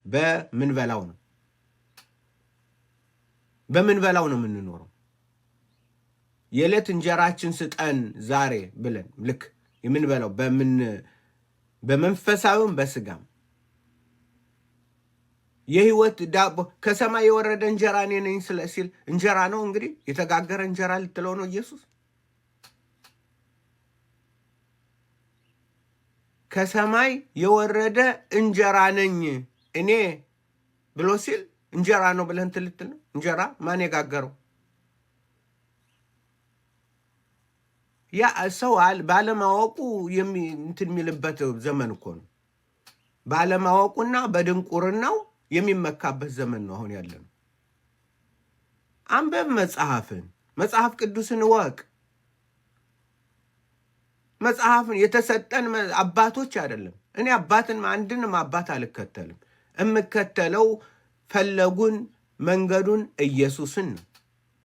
በምንበላው ነው። በምንበላው ነው የምንኖረው። የዕለት እንጀራችን ስጠን ዛሬ ብለን ልክ የምንበላው በመንፈሳዊም በስጋም የህይወት ዳቦ ከሰማይ የወረደ እንጀራ እኔ ነኝ ሲል እንጀራ ነው እንግዲህ የተጋገረ እንጀራ ልትለው ነው ኢየሱስ። ከሰማይ የወረደ እንጀራ ነኝ እኔ ብሎ ሲል እንጀራ ነው ብለን ትልትል ነው። እንጀራ ማን የጋገረው? ያ ሰው ባለማወቁ እንትን የሚልበት ዘመን እኮ ነው። ባለማወቁና በድንቁርናው የሚመካበት ዘመን ነው አሁን ያለ ነው። አንበብ መጽሐፍ ቅዱስን እወቅ። መጽሐፍን የተሰጠን አባቶች አይደለም። እኔ አንድንም አባት አልከተልም። የምከተለው ፈለጉን መንገዱን ኢየሱስን ነው።